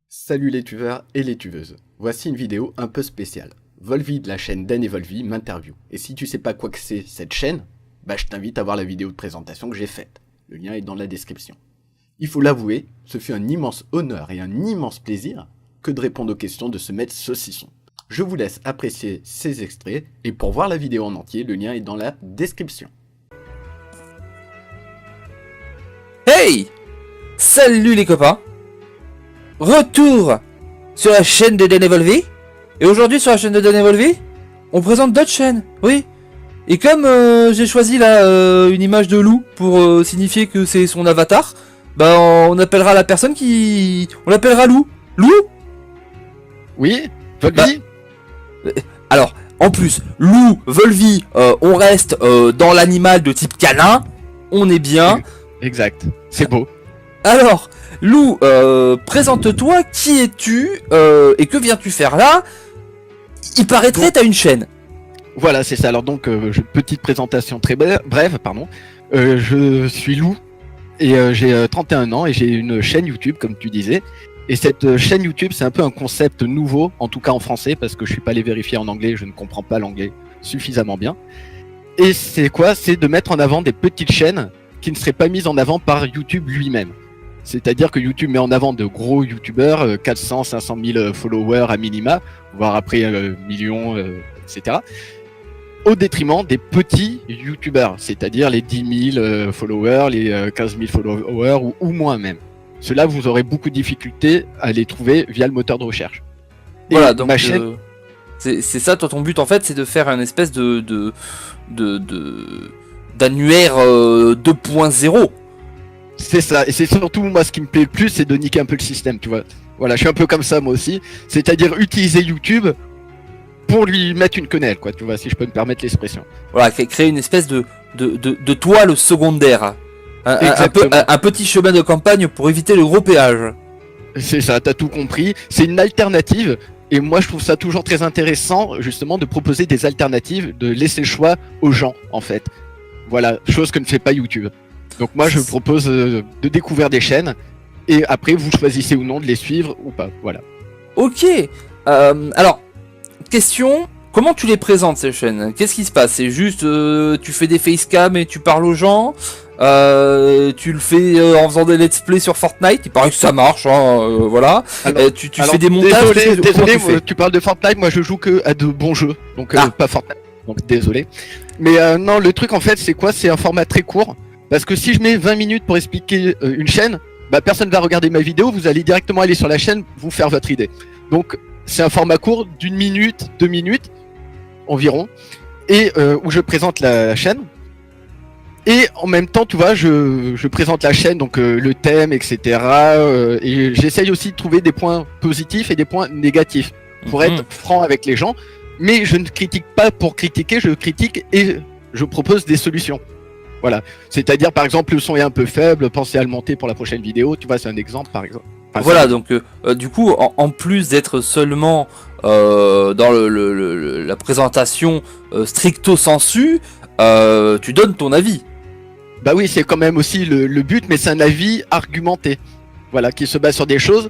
Salut les tuveurs et les tuveuses, voici une vidéo un peu spéciale. Volvi de la chaîne Dan et Volvi m'interview. Et si tu sais pas quoi que c'est cette chaîne, bah je t'invite à voir la vidéo de présentation que j'ai faite. Le lien est dans la description. Il faut l'avouer, ce fut un immense honneur et un immense plaisir que de répondre aux questions de ce maître saucisson. Je vous laisse apprécier ces extraits et pour voir la vidéo en entier, le lien est dans la description. Hey! Salut les copains! Retour sur la chaîne de Dan et Volvi. Et aujourd'hui sur la chaîne de Dan et Volvi, on présente d'autres chaînes, oui. Et comme j'ai choisi là une image de loup pour signifier que c'est son avatar, bah on appellera la personne qui... On l'appellera Lou. Lou? Oui, Volvi. Alors, en plus, Lou, Volvi, on reste dans l'animal de type canin. On est bien. Exact, c'est beau. Alors, Lou, présente-toi, qui es-tu et que viens-tu faire là? Il paraîtrait que t'as une chaîne. Voilà, c'est ça. Alors donc, petite présentation très brève, pardon. Je suis Lou et j'ai 31 ans et j'ai une chaîne YouTube, comme tu disais. Et cette chaîne YouTube, c'est un peu un concept nouveau, en tout cas en français, parce que je suis pas allé vérifier en anglais, je ne comprends pas l'anglais suffisamment bien. Et c'est quoi? C'est de mettre en avant des petites chaînes qui ne seraient pas mises en avant par YouTube lui-même. C'est-à-dire que YouTube met en avant de gros youtubeurs, 400, 500 000 followers à minima, voire après millions, etc. Au détriment des petits youtubeurs, c'est-à-dire les 10 000 followers, les 15 000 followers ou moins même. Ceux-là, vous aurez beaucoup de difficultés à les trouver via le moteur de recherche. Et voilà, donc ma chaîne... c'est ça, toi, ton but en fait, c'est de faire une espèce d'annuaire 2.0. C'est ça, et c'est surtout moi ce qui me plaît le plus, c'est de niquer un peu le système, tu vois. Voilà, je suis un peu comme ça moi aussi, c'est-à-dire utiliser YouTube pour lui mettre une quenelle, quoi, tu vois, si je peux me permettre l'expression. Voilà, créer une espèce de toile secondaire, un petit chemin de campagne pour éviter le gros péage. C'est ça, t'as tout compris, c'est une alternative, et moi je trouve ça toujours très intéressant, justement, de proposer des alternatives, de laisser le choix aux gens, en fait. Voilà, chose que ne fait pas YouTube. Donc moi je propose de découvrir des chaînes et après vous choisissez ou non de les suivre ou pas, voilà. Ok, alors, question, comment tu les présentes ces chaînes? Qu'est-ce qui se passe? C'est juste, tu fais des facecam et tu parles aux gens? Tu le fais en faisant des let's play sur Fortnite? Il paraît que ça marche, hein, voilà. Alors, tu fais des montages? Désolé, tu parles de Fortnite, moi je joue que à de bons jeux, donc pas Fortnite, donc désolé. Mais non, le truc en fait c'est quoi? C'est un format très court. Parce que si je mets 20 minutes pour expliquer une chaîne, bah personne va regarder ma vidéo, vous allez directement aller sur la chaîne, vous faire votre idée. Donc c'est un format court d'1 minute, 2 minutes environ, et où je présente la chaîne. Et en même temps, tu vois, je présente la chaîne, donc le thème, etc. Et j'essaye aussi de trouver des points positifs et des points négatifs, pour être franc avec les gens. Mais je ne critique pas pour critiquer, je critique et je propose des solutions. Voilà, c'est-à-dire par exemple le son est un peu faible, pensez à le monter pour la prochaine vidéo, tu vois, c'est un exemple par exemple. Enfin, voilà, donc du coup, en plus d'être seulement dans la présentation stricto sensu, tu donnes ton avis. Bah oui, c'est quand même aussi le but, mais c'est un avis argumenté, voilà, qui se base sur des choses.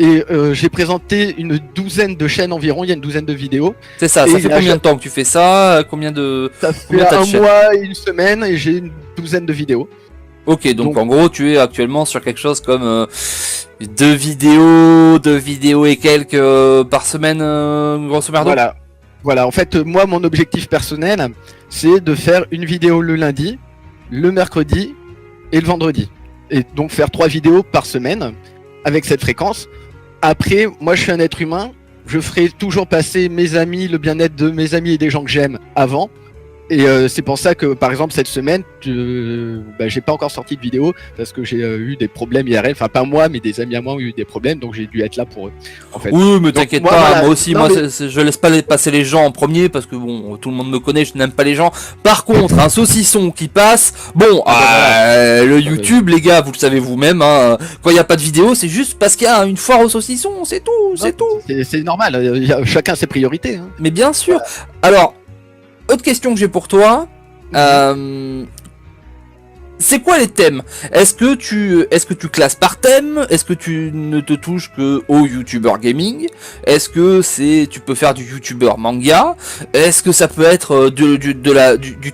Et j'ai présenté une douzaine de chaînes environ, il y a une douzaine de vidéos. C'est ça, ça fait combien de temps que tu fais ça? Combien de... Ça fait un mois et une semaine et j'ai une douzaine de vidéos. Ok, donc en gros tu es actuellement sur quelque chose comme 2 vidéos et quelques par semaine, grosso merdo. Voilà, en fait moi mon objectif personnel c'est de faire une vidéo le lundi, le mercredi et le vendredi. Et donc faire 3 vidéos par semaine avec cette fréquence. Après, moi je suis un être humain, je ferai toujours passer mes amis, le bien-être de mes amis et des gens que j'aime avant. Et c'est pour ça que par exemple cette semaine, j'ai pas encore sorti de vidéo parce que j'ai eu des problèmes IRL, enfin pas moi mais des amis à moi ont eu des problèmes, donc j'ai dû être là pour eux en fait. Oui mais t'inquiète pas, voilà, moi aussi, je laisse pas passer les gens en premier parce que bon, tout le monde me connaît, je n'aime pas les gens. Par contre, un saucisson qui passe, bon, le YouTube les gars, vous le savez vous-même, hein, quand il n'y a pas de vidéo c'est juste parce qu'il y a une foire au saucisson, c'est tout, c'est tout. C'est normal, chacun ses priorités. Hein. Mais bien sûr, alors... autre question que j'ai pour toi. C'est quoi les thèmes? Est-ce que tu classes par thème? Est-ce que tu ne te touches que au YouTuber gaming? Est-ce que tu peux faire du YouTuber manga? Est-ce que ça peut être du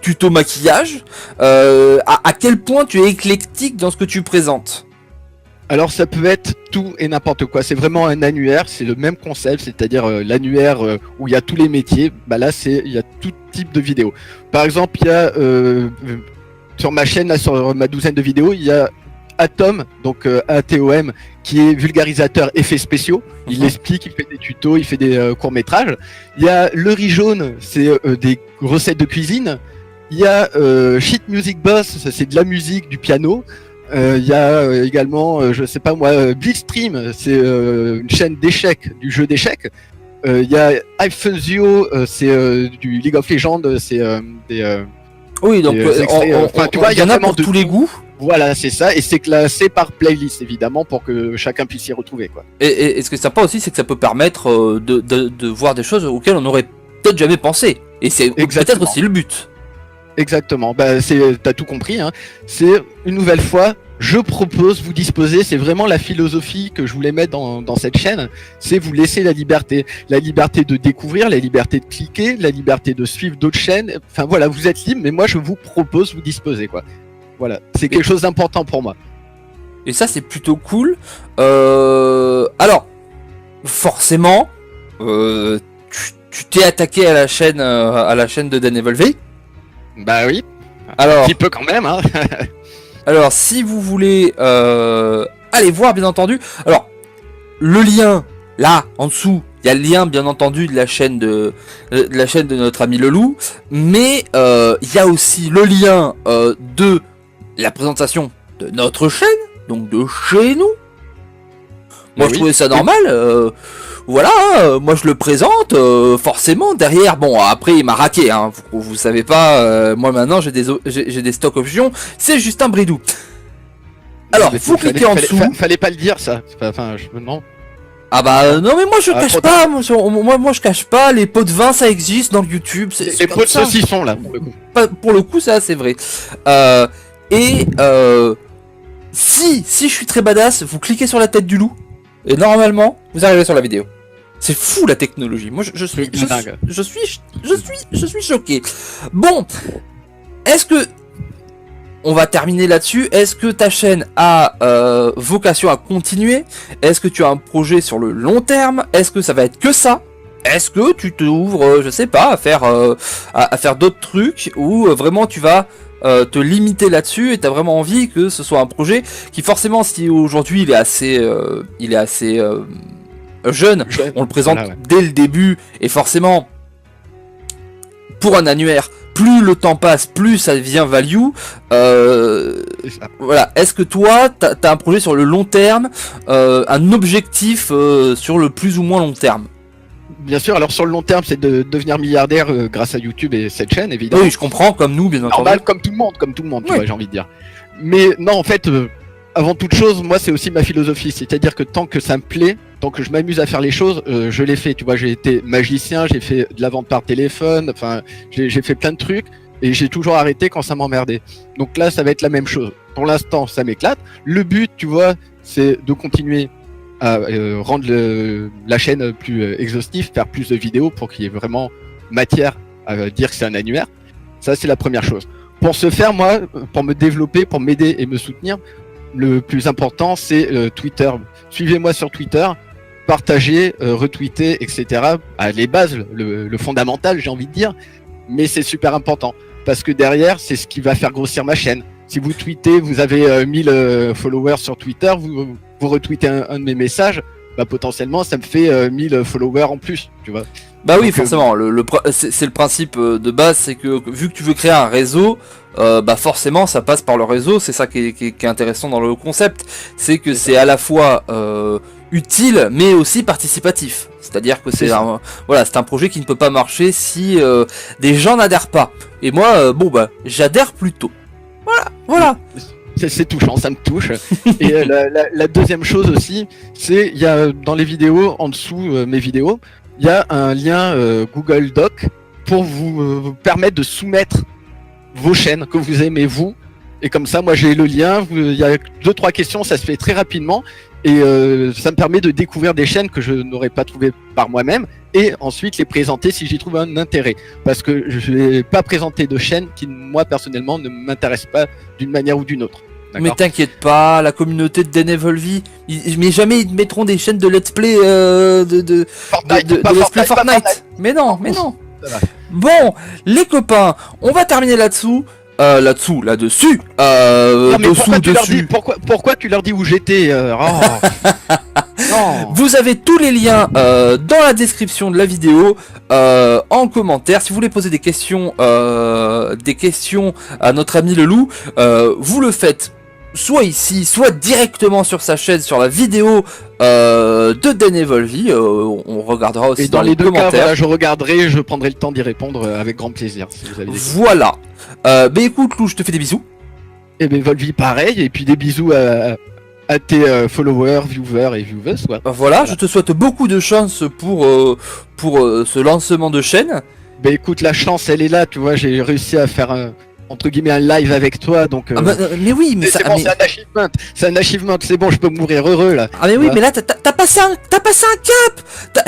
tuto maquillage? À quel point tu es éclectique dans ce que tu présentes? Alors ça peut être tout et n'importe quoi, c'est vraiment un annuaire, c'est le même concept, c'est-à-dire l'annuaire où il y a tous les métiers, bah là il y a tout type de vidéos. Par exemple, il y a sur ma chaîne, là, sur ma douzaine de vidéos, il y a Atom, donc ATOM, qui est vulgarisateur effets spéciaux. Il explique, il fait des tutos, il fait des courts-métrages. Il y a Le Riz Jaune, c'est des recettes de cuisine. Il y a Shit Music Boss, c'est de la musique, du piano. Il y a également, je sais pas moi, Blitzstream, c'est une chaîne d'échecs, du jeu d'échecs. Il y a iFunzio, c'est du League of Legends, c'est des... Oui, donc tu vois, il y en a pour tous les goûts. Voilà, c'est ça, et c'est classé par playlist évidemment pour que chacun puisse s'y retrouver, quoi. Et ce que ça sympa aussi, c'est que ça peut permettre de voir des choses auxquelles on n'aurait peut-être jamais pensé. Et c'est peut-être aussi le but. Exactement, bah t'as tout compris, hein. C'est une nouvelle fois, je propose, vous disposez, c'est vraiment la philosophie que je voulais mettre dans cette chaîne, c'est vous laisser la liberté de découvrir, la liberté de cliquer, la liberté de suivre d'autres chaînes, enfin voilà, vous êtes libre, mais moi je vous propose, vous disposez, quoi. Voilà, c'est quelque chose d'important pour moi. Et ça c'est plutôt cool. Alors, forcément, tu t'es attaqué à la chaîne de Dan Evolvé. Bah oui. Alors, un petit peu quand même, hein. Alors, si vous voulez aller voir, bien entendu. Alors, le lien là en dessous, il y a le lien, bien entendu, de la chaîne de notre ami Leloup, mais il y a aussi le lien de la présentation de notre chaîne, donc de chez nous. Moi, je trouvais ça normal. Voilà, moi je le présente, forcément, derrière, bon, après il m'a raqué, hein, vous savez pas, moi maintenant j'ai des stock options, c'est Justin Bridou. Alors, vous cliquez en dessous. Fallait pas le dire ça, enfin, non. Ah bah non mais moi je cache pas, moi je cache pas, les pots de vin ça existe dans le YouTube. Les pots de saucisson là, pour le coup. Pour le coup ça c'est vrai. Si je suis très badass, vous cliquez sur la tête du loup, et normalement vous arrivez sur la vidéo. C'est fou la technologie. Moi je suis choqué. Bon, est-ce que on va terminer là-dessus. Est-ce que ta chaîne a vocation à continuer? Est-ce que tu as un projet sur le long terme? Est-ce que ça va être que ça? Est-ce que tu te ouvres, je sais pas, à faire d'autres trucs, ou vraiment tu vas te limiter là-dessus et t'as vraiment envie que ce soit un projet qui, forcément, si aujourd'hui il est assez jeune, on le présente dès le début, et forcément pour un annuaire, plus le temps passe, plus ça devient value. Voilà. Est-ce que toi, t'as un projet sur le long terme, un objectif sur le plus ou moins long terme? Bien sûr, alors sur le long terme, c'est de devenir milliardaire grâce à YouTube et cette chaîne, évidemment. Oui, je comprends, comme nous, bien entendu. Normal, comme tout le monde, tu vois, j'ai envie de dire. Mais non, en fait, avant toute chose, moi, c'est aussi ma philosophie. C'est-à-dire que tant que ça me plaît, tant que je m'amuse à faire les choses, je les fais. Tu vois, j'ai été magicien, j'ai fait de la vente par téléphone, enfin, j'ai fait plein de trucs, et j'ai toujours arrêté quand ça m'emmerdait. Donc là, ça va être la même chose. Pour l'instant, ça m'éclate. Le but, tu vois, c'est de continuer à rendre la chaîne plus exhaustive, faire plus de vidéos pour qu'il y ait vraiment matière à dire que c'est un annuaire. Ça, c'est la première chose. Pour ce faire, moi, pour me développer, pour m'aider et me soutenir, le plus important, c'est Twitter. Suivez-moi sur Twitter, partagez, retweetez, etc. Les bases, le fondamental, j'ai envie de dire, mais c'est super important parce que derrière, c'est ce qui va faire grossir ma chaîne. Si vous tweetez, vous avez 1000 followers sur Twitter, vous retweetez un de mes messages, bah potentiellement ça me fait 1000 followers en plus, tu vois. Bah oui, forcément, c'est le principe de base, c'est que vu que tu veux créer un réseau, bah forcément ça passe par le réseau. C'est ça qui est intéressant dans le concept, c'est que c'est à la fois utile mais aussi participatif. C'est-à-dire que c'est un projet qui ne peut pas marcher si des gens n'adhèrent pas. Et moi, bon bah j'adhère plutôt. Voilà. C'est touchant, ça me touche. Et la deuxième chose aussi, c'est il y a dans les vidéos, en dessous mes vidéos, il y a un lien Google Doc pour vous permettre de soumettre vos chaînes que vous aimez vous. Et comme ça, moi j'ai le lien, il y a 2-3 questions, ça se fait très rapidement. Et ça me permet de découvrir des chaînes que je n'aurais pas trouvées par moi-même. Et ensuite les présenter si j'y trouve un intérêt. Parce que je ne vais pas présenter de chaînes qui, moi personnellement, ne m'intéressent pas d'une manière ou d'une autre. Mais t'inquiète pas, la communauté de Denevolvi, mais jamais ils mettront des chaînes de let's play Fortnite, de let's play Fortnite. Mais non. Bon, les copains, on va terminer là-dessous. Là-dessus. Non, mais Dessus. pourquoi tu leur dis où j'étais Non. Vous avez tous les liens dans la description de la vidéo, en commentaire. Si vous voulez poser des questions à notre ami le loup, vous le faites soit ici, soit directement sur sa chaîne, sur la vidéo de Denevolvi. On regardera aussi et dans les deux commentaires. cas, voilà, je regarderai, je prendrai le temps d'y répondre avec grand plaisir. Si vous avez des voilà. Bah écoute Lou, je te fais des bisous. Et ben Volvi pareil, et puis des bisous à tes followers, viewers et viewers. Ouais. Voilà, je te souhaite beaucoup de chance pour ce lancement de chaîne. Ben écoute, la chance elle est là, tu vois, j'ai réussi à faire entre guillemets un live avec toi, donc mais oui, mais ça, c'est bon, c'est un achievement, c'est bon, je peux mourir heureux là. Ah mais oui, mais là t'as passé un cap.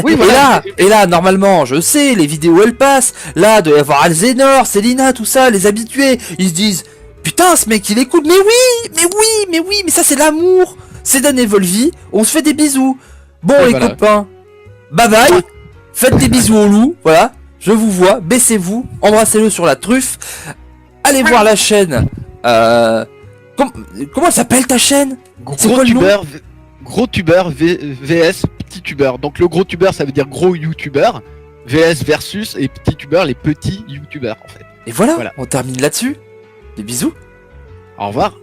Oui, et voilà. là normalement, je sais, les vidéos elles passent. Là doit y avoir Alzenor, Selina, tout ça, les habitués, ils se disent putain, ce mec il écoute. Mais oui, mais ça c'est l'amour. C'est Denevolvi, on se fait des bisous. Bon et les voilà. copains, bye bye. Faites des bisous au loup, voilà. Je vous vois, baissez-vous, embrassez-le sur la truffe. Allez voir la chaîne. Comment elle s'appelle ta chaîne? C'est quoi le nom? Gros tubeur VS petit tubeur. Donc le gros tubeur ça veut dire gros youtubeur, VS versus, et petit tubeur les petits youtubeurs en fait. Et voilà, on termine là-dessus. Des bisous. Au revoir.